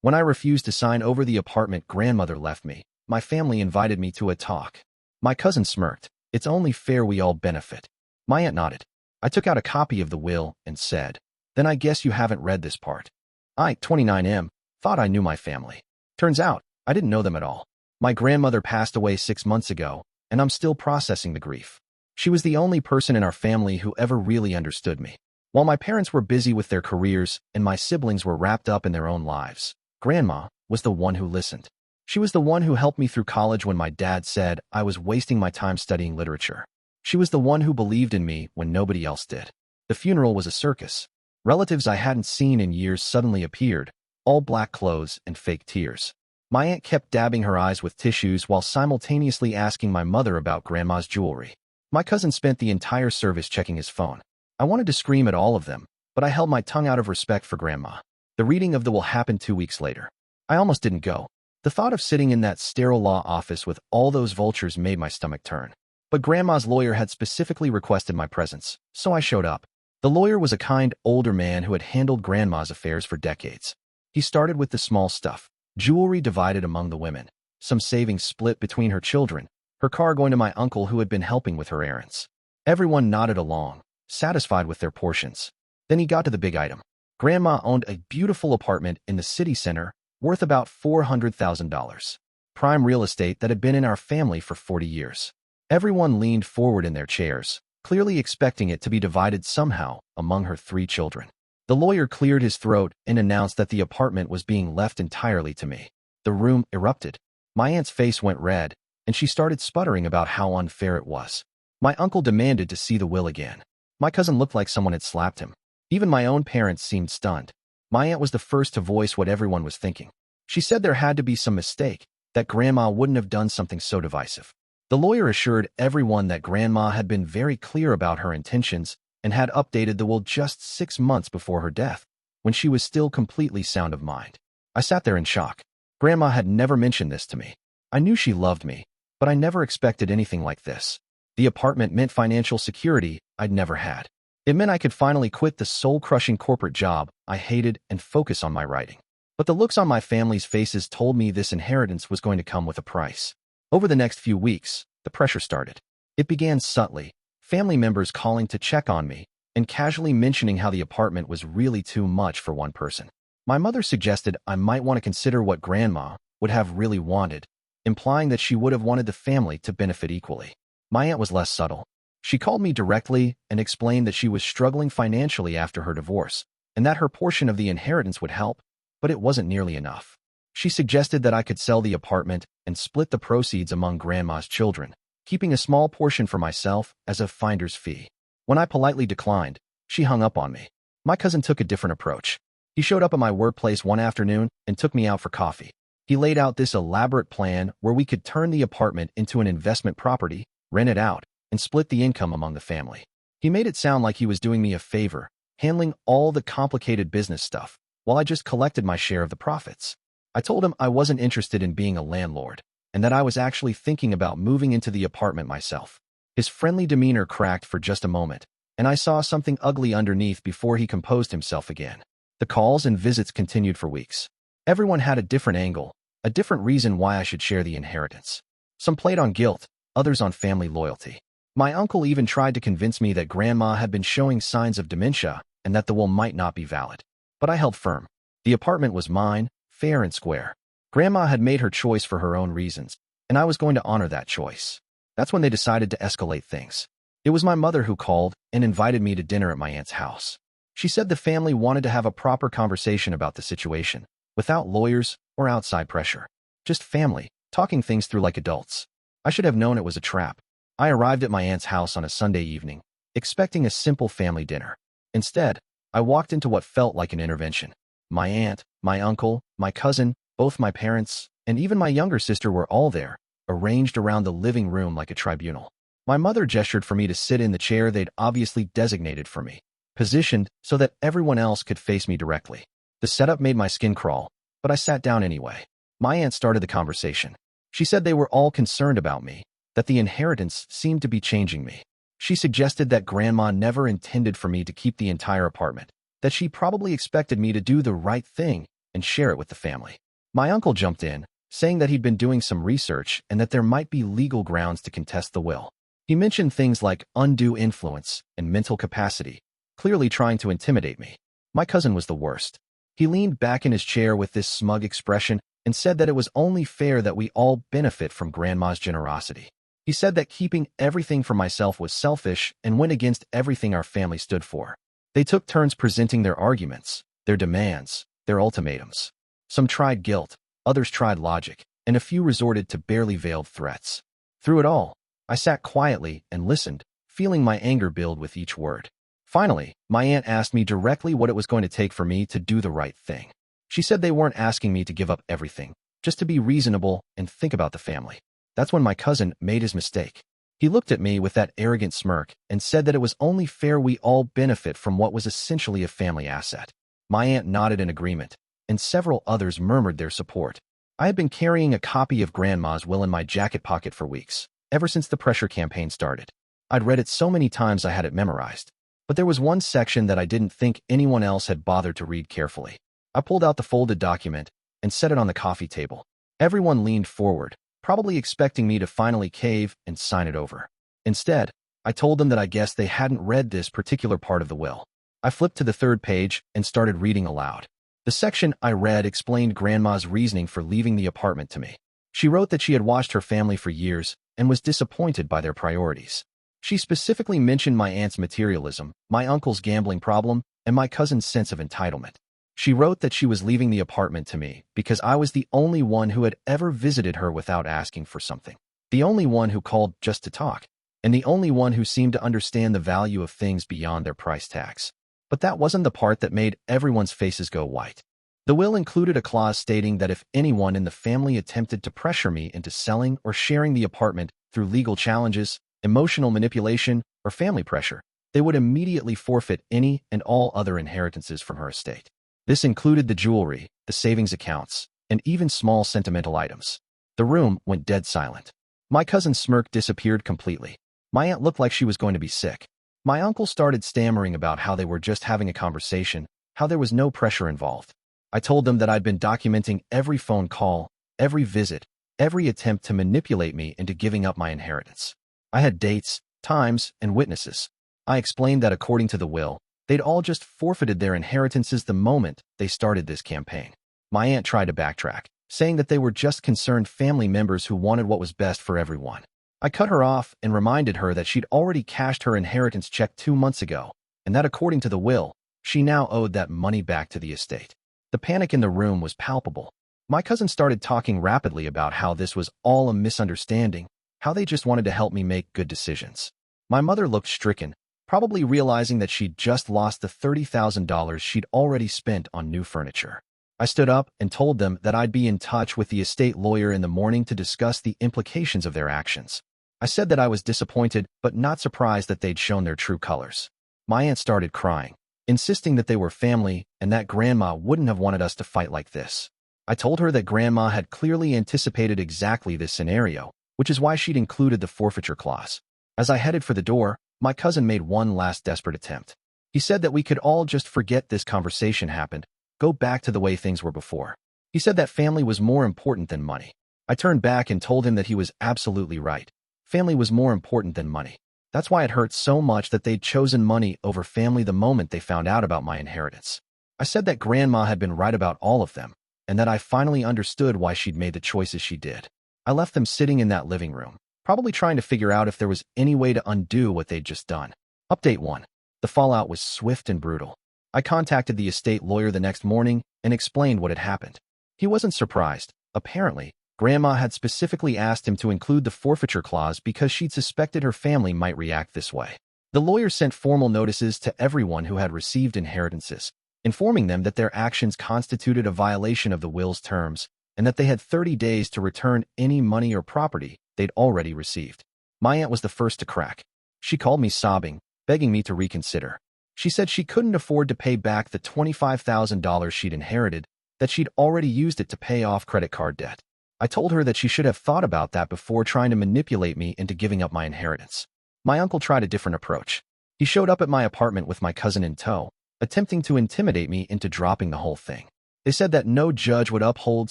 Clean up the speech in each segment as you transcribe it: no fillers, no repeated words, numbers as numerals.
When I refused to sign over the apartment grandmother left me, my family invited me to a talk. My cousin smirked. It's only fair we all benefit. My aunt nodded. I took out a copy of the will and said, then I guess you haven't read this part. I, 29M, thought I knew my family. Turns out, I didn't know them at all. My grandmother passed away 6 months ago, and I'm still processing the grief. She was the only person in our family who ever really understood me. While my parents were busy with their careers and my siblings were wrapped up in their own lives, Grandma was the one who listened. She was the one who helped me through college when my dad said I was wasting my time studying literature. She was the one who believed in me when nobody else did. The funeral was a circus. Relatives I hadn't seen in years suddenly appeared, all black clothes and fake tears. My aunt kept dabbing her eyes with tissues while simultaneously asking my mother about Grandma's jewelry. My cousin spent the entire service checking his phone. I wanted to scream at all of them, but I held my tongue out of respect for Grandma. The reading of the will happened 2 weeks later. I almost didn't go. The thought of sitting in that sterile law office with all those vultures made my stomach turn. But Grandma's lawyer had specifically requested my presence, so I showed up. The lawyer was a kind, older man who had handled Grandma's affairs for decades. He started with the small stuff. Jewelry divided among the women. Some savings split between her children. Her car going to my uncle who had been helping with her errands. Everyone nodded along, satisfied with their portions. Then he got to the big item. Grandma owned a beautiful apartment in the city center, worth about $400,000. Prime real estate that had been in our family for 40 years. Everyone leaned forward in their chairs, clearly expecting it to be divided somehow among her 3 children. The lawyer cleared his throat and announced that the apartment was being left entirely to me. The room erupted. My aunt's face went red, and she started sputtering about how unfair it was. My uncle demanded to see the will again. My cousin looked like someone had slapped him. Even my own parents seemed stunned. My aunt was the first to voice what everyone was thinking. She said there had to be some mistake, that Grandma wouldn't have done something so divisive. The lawyer assured everyone that Grandma had been very clear about her intentions and had updated the will just 6 months before her death, when she was still completely sound of mind. I sat there in shock. Grandma had never mentioned this to me. I knew she loved me, but I never expected anything like this. The apartment meant financial security I'd never had. It meant I could finally quit the soul-crushing corporate job I hated and focus on my writing. But the looks on my family's faces told me this inheritance was going to come with a price. Over the next few weeks, the pressure started. It began subtly, family members calling to check on me and casually mentioning how the apartment was really too much for one person. My mother suggested I might want to consider what Grandma would have really wanted, implying that she would have wanted the family to benefit equally. My aunt was less subtle. She called me directly and explained that she was struggling financially after her divorce, and that her portion of the inheritance would help, but it wasn't nearly enough. She suggested that I could sell the apartment and split the proceeds among Grandma's children, keeping a small portion for myself as a finder's fee. When I politely declined, she hung up on me. My cousin took a different approach. He showed up at my workplace one afternoon and took me out for coffee. He laid out this elaborate plan where we could turn the apartment into an investment property, rent it out, and split the income among the family. He made it sound like he was doing me a favor, handling all the complicated business stuff, while I just collected my share of the profits. I told him I wasn't interested in being a landlord, and that I was actually thinking about moving into the apartment myself. His friendly demeanor cracked for just a moment, and I saw something ugly underneath before he composed himself again. The calls and visits continued for weeks. Everyone had a different angle, a different reason why I should share the inheritance. Some played on guilt, others on family loyalty. My uncle even tried to convince me that Grandma had been showing signs of dementia and that the will might not be valid. But I held firm. The apartment was mine, fair and square. Grandma had made her choice for her own reasons, and I was going to honor that choice. That's when they decided to escalate things. It was my mother who called and invited me to dinner at my aunt's house. She said the family wanted to have a proper conversation about the situation, without lawyers or outside pressure. Just family, talking things through like adults. I should have known it was a trap. I arrived at my aunt's house on a Sunday evening, expecting a simple family dinner. Instead, I walked into what felt like an intervention. My aunt, my uncle, my cousin, both my parents, and even my younger sister were all there, arranged around the living room like a tribunal. My mother gestured for me to sit in the chair they'd obviously designated for me, positioned so that everyone else could face me directly. The setup made my skin crawl, but I sat down anyway. My aunt started the conversation. She said they were all concerned about me, that the inheritance seemed to be changing me. She suggested that Grandma never intended for me to keep the entire apartment, that she probably expected me to do the right thing and share it with the family. My uncle jumped in, saying that he'd been doing some research and that there might be legal grounds to contest the will. He mentioned things like undue influence and mental capacity, clearly trying to intimidate me. My cousin was the worst. He leaned back in his chair with this smug expression and said that it was only fair that we all benefit from Grandma's generosity. He said that keeping everything for myself was selfish and went against everything our family stood for. They took turns presenting their arguments, their demands, their ultimatums. Some tried guilt, others tried logic, and a few resorted to barely veiled threats. Through it all, I sat quietly and listened, feeling my anger build with each word. Finally, my aunt asked me directly what it was going to take for me to do the right thing. She said they weren't asking me to give up everything, just to be reasonable and think about the family. That's when my cousin made his mistake. He looked at me with that arrogant smirk and said that it was only fair we all benefit from what was essentially a family asset. My aunt nodded in agreement, and several others murmured their support. I had been carrying a copy of Grandma's will in my jacket pocket for weeks, ever since the pressure campaign started. I'd read it so many times I had it memorized. But there was one section that I didn't think anyone else had bothered to read carefully. I pulled out the folded document and set it on the coffee table. Everyone leaned forward, probably expecting me to finally cave and sign it over. Instead, I told them that I guessed they hadn't read this particular part of the will. I flipped to the third page and started reading aloud. The section I read explained Grandma's reasoning for leaving the apartment to me. She wrote that she had watched her family for years and was disappointed by their priorities. She specifically mentioned my aunt's materialism, my uncle's gambling problem, and my cousin's sense of entitlement. She wrote that she was leaving the apartment to me because I was the only one who had ever visited her without asking for something, the only one who called just to talk, and the only one who seemed to understand the value of things beyond their price tags. But that wasn't the part that made everyone's faces go white. The will included a clause stating that if anyone in the family attempted to pressure me into selling or sharing the apartment through legal challenges, emotional manipulation, or family pressure, they would immediately forfeit any and all other inheritances from her estate. This included the jewelry, the savings accounts, and even small sentimental items. The room went dead silent. My cousin's smirk disappeared completely. My aunt looked like she was going to be sick. My uncle started stammering about how they were just having a conversation, how there was no pressure involved. I told them that I'd been documenting every phone call, every visit, every attempt to manipulate me into giving up my inheritance. I had dates, times, and witnesses. I explained that according to the will, they'd all just forfeited their inheritances the moment they started this campaign. My aunt tried to backtrack, saying that they were just concerned family members who wanted what was best for everyone. I cut her off and reminded her that she'd already cashed her inheritance check 2 months ago, and that according to the will, she now owed that money back to the estate. The panic in the room was palpable. My cousin started talking rapidly about how this was all a misunderstanding, how they just wanted to help me make good decisions. My mother looked stricken, probably realizing that she'd just lost the $30,000 she'd already spent on new furniture. I stood up and told them that I'd be in touch with the estate lawyer in the morning to discuss the implications of their actions. I said that I was disappointed but not surprised that they'd shown their true colors. My aunt started crying, insisting that they were family and that Grandma wouldn't have wanted us to fight like this. I told her that Grandma had clearly anticipated exactly this scenario, which is why she'd included the forfeiture clause. As I headed for the door, my cousin made one last desperate attempt. He said that we could all just forget this conversation happened, go back to the way things were before. He said that family was more important than money. I turned back and told him that he was absolutely right. Family was more important than money. That's why it hurt so much that they'd chosen money over family the moment they found out about my inheritance. I said that Grandma had been right about all of them, and that I finally understood why she'd made the choices she did. I left them sitting in that living room, probably trying to figure out if there was any way to undo what they'd just done. Update 1. The fallout was swift and brutal. I contacted the estate lawyer the next morning and explained what had happened. He wasn't surprised. Apparently, Grandma had specifically asked him to include the forfeiture clause because she'd suspected her family might react this way. The lawyer sent formal notices to everyone who had received inheritances, informing them that their actions constituted a violation of the will's terms and that they had 30 days to return any money or property they'd already received. My aunt was the first to crack. She called me sobbing, begging me to reconsider. She said she couldn't afford to pay back the $25,000 she'd inherited, that she'd already used it to pay off credit card debt. I told her that she should have thought about that before trying to manipulate me into giving up my inheritance. My uncle tried a different approach. He showed up at my apartment with my cousin in tow, attempting to intimidate me into dropping the whole thing. They said that no judge would uphold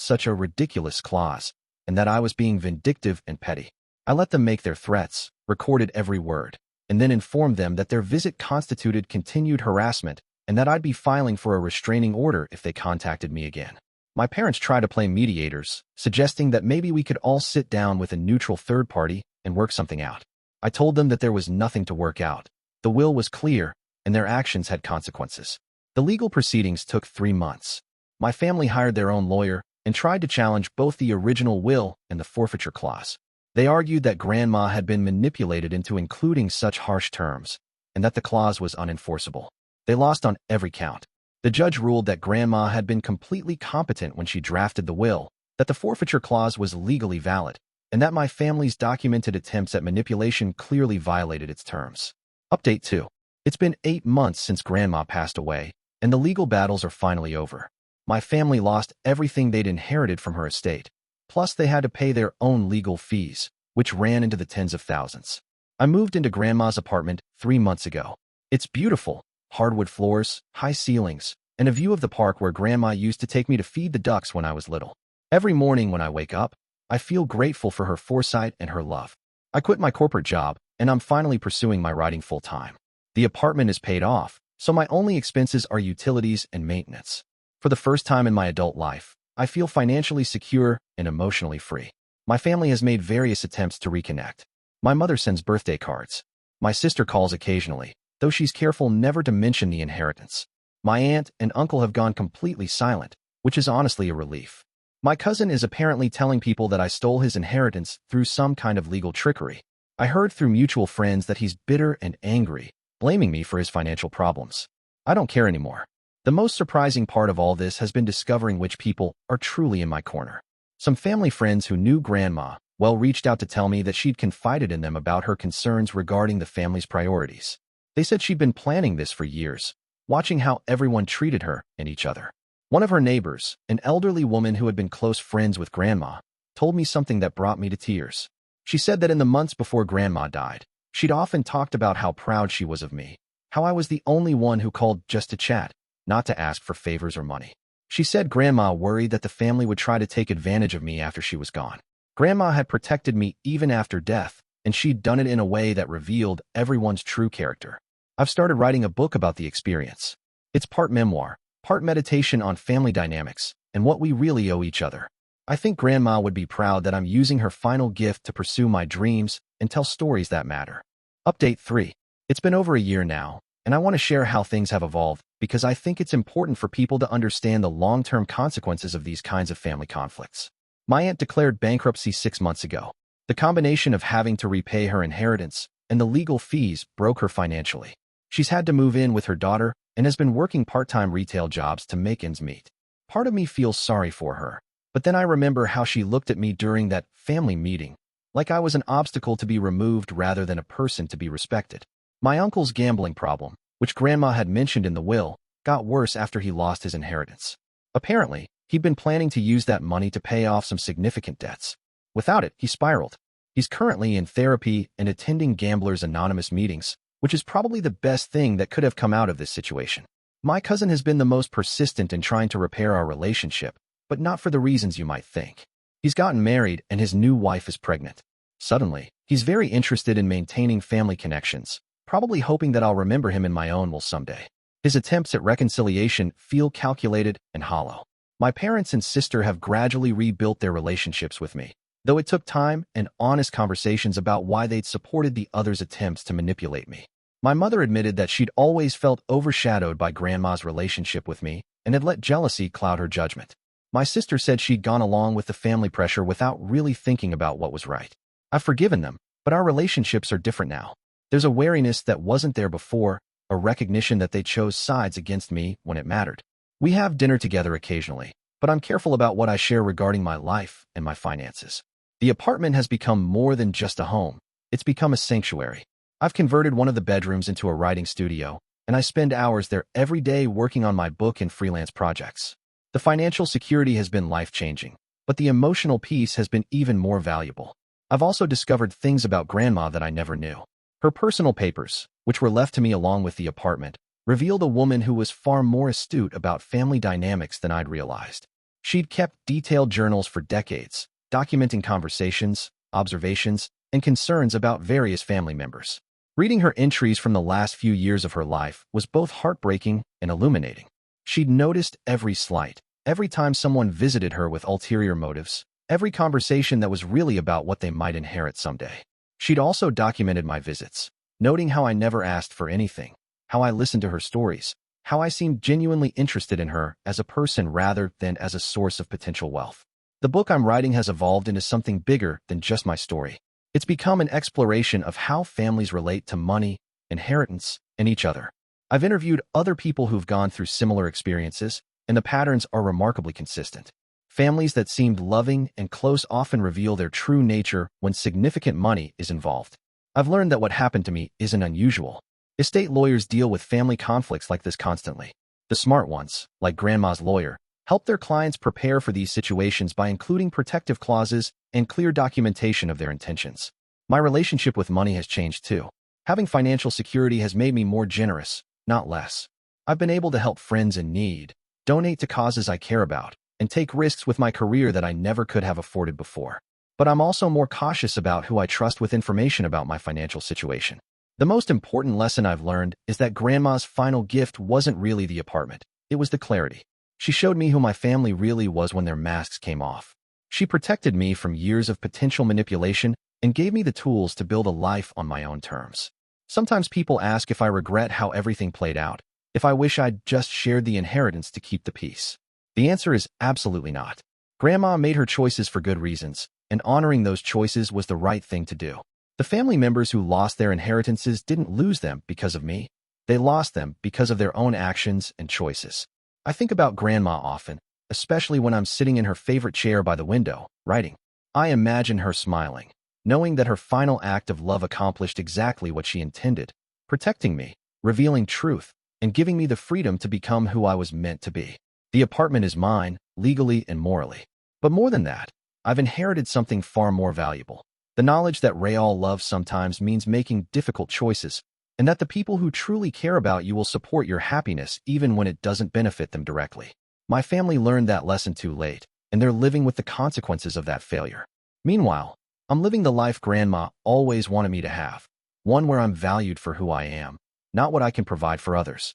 such a ridiculous clause, and that I was being vindictive and petty. I let them make their threats, recorded every word, and then informed them that their visit constituted continued harassment and that I'd be filing for a restraining order if they contacted me again. My parents tried to play mediators, suggesting that maybe we could all sit down with a neutral third party and work something out. I told them that there was nothing to work out. The will was clear, and their actions had consequences. The legal proceedings took 3 months. My family hired their own lawyer and tried to challenge both the original will and the forfeiture clause. They argued that Grandma had been manipulated into including such harsh terms, and that the clause was unenforceable. They lost on every count. The judge ruled that Grandma had been completely competent when she drafted the will, that the forfeiture clause was legally valid, and that my family's documented attempts at manipulation clearly violated its terms. Update 2. It's been 8 months since Grandma passed away, and the legal battles are finally over. My family lost everything they'd inherited from her estate. Plus, they had to pay their own legal fees, which ran into the tens of thousands. I moved into Grandma's apartment 3 months ago. It's beautiful. Hardwood floors, high ceilings, and a view of the park where Grandma used to take me to feed the ducks when I was little. Every morning when I wake up, I feel grateful for her foresight and her love. I quit my corporate job, and I'm finally pursuing my writing full-time. The apartment is paid off, so my only expenses are utilities and maintenance. For the first time in my adult life, I feel financially secure and emotionally free. My family has made various attempts to reconnect. My mother sends birthday cards. My sister calls occasionally, though she's careful never to mention the inheritance. My aunt and uncle have gone completely silent, which is honestly a relief. My cousin is apparently telling people that I stole his inheritance through some kind of legal trickery. I heard through mutual friends that he's bitter and angry, blaming me for his financial problems. I don't care anymore. The most surprising part of all this has been discovering which people are truly in my corner. Some family friends who knew Grandma well reached out to tell me that she'd confided in them about her concerns regarding the family's priorities. They said she'd been planning this for years, watching how everyone treated her and each other. One of her neighbors, an elderly woman who had been close friends with Grandma, told me something that brought me to tears. She said that in the months before Grandma died, she'd often talked about how proud she was of me, how I was the only one who called just to chat, not to ask for favors or money. She said Grandma worried that the family would try to take advantage of me after she was gone. Grandma had protected me even after death, and she'd done it in a way that revealed everyone's true character. I've started writing a book about the experience. It's part memoir, part meditation on family dynamics and what we really owe each other. I think Grandma would be proud that I'm using her final gift to pursue my dreams and tell stories that matter. Update 3. It's been over a year now, and I want to share how things have evolved because I think it's important for people to understand the long-term consequences of these kinds of family conflicts. My aunt declared bankruptcy 6 months ago. The combination of having to repay her inheritance and the legal fees broke her financially. She's had to move in with her daughter and has been working part-time retail jobs to make ends meet. Part of me feels sorry for her, but then I remember how she looked at me during that family meeting, like I was an obstacle to be removed rather than a person to be respected. My uncle's gambling problem, which Grandma had mentioned in the will, got worse after he lost his inheritance. Apparently, he'd been planning to use that money to pay off some significant debts. Without it, he spiraled. He's currently in therapy and attending Gamblers Anonymous meetings, which is probably the best thing that could have come out of this situation. My cousin has been the most persistent in trying to repair our relationship, but not for the reasons you might think. He's gotten married and his new wife is pregnant. Suddenly, he's very interested in maintaining family connections, probably hoping that I'll remember him in my own will someday. His attempts at reconciliation feel calculated and hollow. My parents and sister have gradually rebuilt their relationships with me, though it took time and honest conversations about why they'd supported the other's attempts to manipulate me. My mother admitted that she'd always felt overshadowed by Grandma's relationship with me and had let jealousy cloud her judgment. My sister said she'd gone along with the family pressure without really thinking about what was right. I've forgiven them, but our relationships are different now. There's a wariness that wasn't there before, a recognition that they chose sides against me when it mattered. We have dinner together occasionally, but I'm careful about what I share regarding my life and my finances. The apartment has become more than just a home. It's become a sanctuary. I've converted one of the bedrooms into a writing studio, and I spend hours there every day working on my book and freelance projects. The financial security has been life-changing, but the emotional piece has been even more valuable. I've also discovered things about Grandma that I never knew. Her personal papers, which were left to me along with the apartment, revealed a woman who was far more astute about family dynamics than I'd realized. She'd kept detailed journals for decades, documenting conversations, observations, and concerns about various family members. Reading her entries from the last few years of her life was both heartbreaking and illuminating. She'd noticed every slight, every time someone visited her with ulterior motives, every conversation that was really about what they might inherit someday. She'd also documented my visits, noting how I never asked for anything, how I listened to her stories, how I seemed genuinely interested in her as a person rather than as a source of potential wealth. The book I'm writing has evolved into something bigger than just my story. It's become an exploration of how families relate to money, inheritance, and each other. I've interviewed other people who've gone through similar experiences, and the patterns are remarkably consistent. Families that seemed loving and close often reveal their true nature when significant money is involved. I've learned that what happened to me isn't unusual. Estate lawyers deal with family conflicts like this constantly. The smart ones, like Grandma's lawyer, help their clients prepare for these situations by including protective clauses and clear documentation of their intentions. My relationship with money has changed too. Having financial security has made me more generous, not less. I've been able to help friends in need, donate to causes I care about, and take risks with my career that I never could have afforded before. But I'm also more cautious about who I trust with information about my financial situation. The most important lesson I've learned is that Grandma's final gift wasn't really the apartment. It was the clarity. She showed me who my family really was when their masks came off. She protected me from years of potential manipulation and gave me the tools to build a life on my own terms. Sometimes people ask if I regret how everything played out, if I wish I'd just shared the inheritance to keep the peace. The answer is absolutely not. Grandma made her choices for good reasons, and honoring those choices was the right thing to do. The family members who lost their inheritances didn't lose them because of me. They lost them because of their own actions and choices. I think about Grandma often, especially when I'm sitting in her favorite chair by the window, writing. I imagine her smiling, knowing that her final act of love accomplished exactly what she intended, protecting me, revealing truth, and giving me the freedom to become who I was meant to be. The apartment is mine, legally and morally. But more than that, I've inherited something far more valuable. The knowledge that real love sometimes means making difficult choices, and that the people who truly care about you will support your happiness even when it doesn't benefit them directly. My family learned that lesson too late, and they're living with the consequences of that failure. Meanwhile, I'm living the life Grandma always wanted me to have, one where I'm valued for who I am, not what I can provide for others.